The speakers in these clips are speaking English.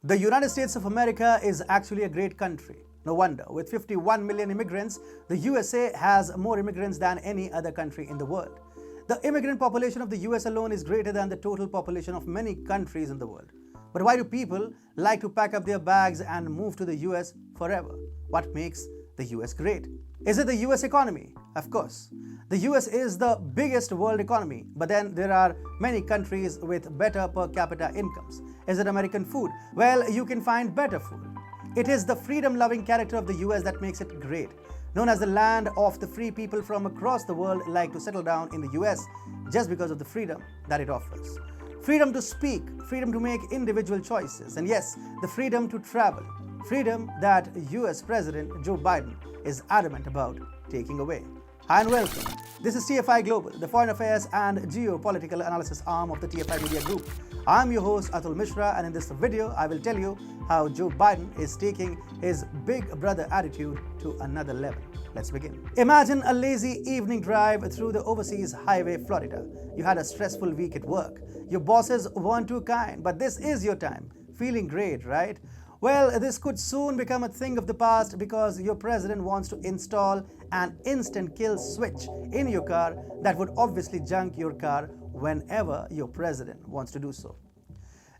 The United States of America is actually a great country. No wonder. With 51 million immigrants, the USA has more immigrants than any other country in the world. The immigrant population of the US alone is greater than the total population of many countries in the world. But why do people like to pack up their bags and move to the US forever? What makes the US great? Is it the US economy? Of course. The US is the biggest world economy, but then there are many countries with better per capita incomes. Is it American food? Well, you can find better food. It is the freedom-loving character of the US that makes it great. Known as the land of the free, people from across the world like to settle down in the US just because of the freedom that it offers. Freedom to speak, freedom to make individual choices, and yes, the freedom to travel. Freedom that US President Joe Biden is adamant about taking away. Hi and welcome. This is TFI Global, the foreign affairs and geopolitical analysis arm of the TFI Media Group. I'm your host Atul Mishra, and in this video I will tell you how Joe Biden is taking his big brother attitude to another level. Let's begin. Imagine a lazy evening drive through the overseas highway, Florida. You had a stressful week at work. Your bosses weren't too kind, but this is your time. Feeling great, right? Well, this could soon become a thing of the past because your president wants to install an instant kill switch in your car that would obviously junk your car whenever your president wants to do so.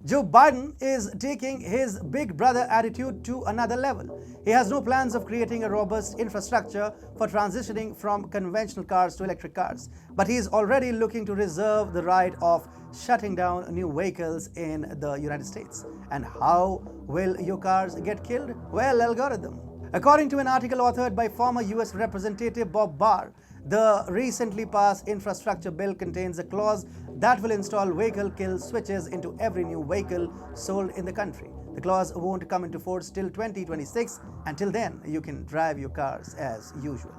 Joe Biden is taking his big brother attitude to another level. He has no plans of creating a robust infrastructure for transitioning from conventional cars to electric cars, but he is already looking to reserve the right of shutting down new vehicles in the United States. And how will your cars get killed? Well, algorithm. According to an article authored by former US Representative Bob Barr, the recently passed infrastructure bill contains a clause that will install vehicle kill switches into every new vehicle sold in the country. The clause won't come into force till 2026. Until then, you can drive your cars as usual.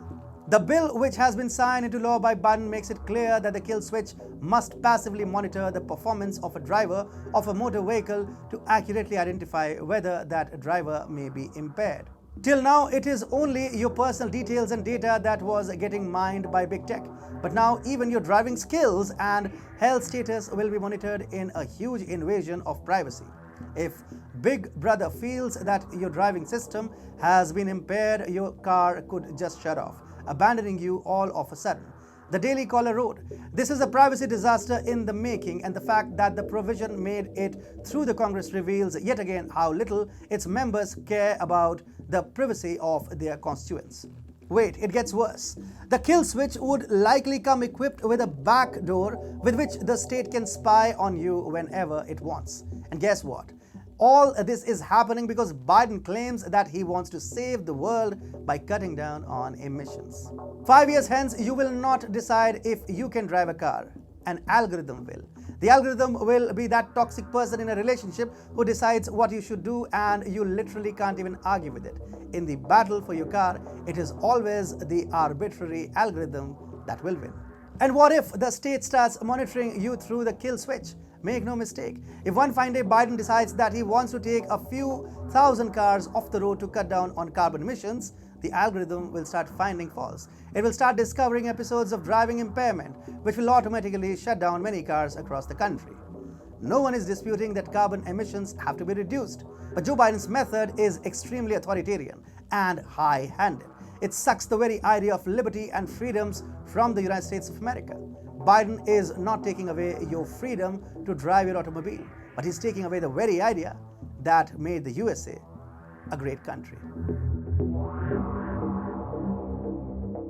The bill, which has been signed into law by Biden, makes it clear that the kill switch must passively monitor the performance of a driver of a motor vehicle to accurately identify whether that driver may be impaired. Till now, it is only your personal details and data that was getting mined by big tech. But now, even your driving skills and health status will be monitored in a huge invasion of privacy. If Big Brother feels that your driving system has been impaired, your car could just shut off, abandoning you all of a sudden. The Daily Caller wrote, "This is a privacy disaster in the making, and the fact that the provision made it through the Congress reveals yet again how little its members care about the privacy of their constituents." Wait, it gets worse. The kill switch would likely come equipped with a back door with which the state can spy on you whenever it wants. And guess what? All this is happening because Biden claims that he wants to save the world by cutting down on emissions. 5 years hence, you will not decide if you can drive a car. An algorithm will. The algorithm will be that toxic person in a relationship who decides what you should do, and you literally can't even argue with it. In the battle for your car, it is always the arbitrary algorithm that will win. And what if the state starts monitoring you through the kill switch? Make no mistake, if one fine day Biden decides that he wants to take a few thousand cars off the road to cut down on carbon emissions, the algorithm will start finding faults. It will start discovering episodes of driving impairment, which will automatically shut down many cars across the country. No one is disputing that carbon emissions have to be reduced, but Joe Biden's method is extremely authoritarian and high-handed. It sucks the very idea of liberty and freedoms from the United States of America. Biden is not taking away your freedom to drive your automobile, but he's taking away the very idea that made the USA a great country.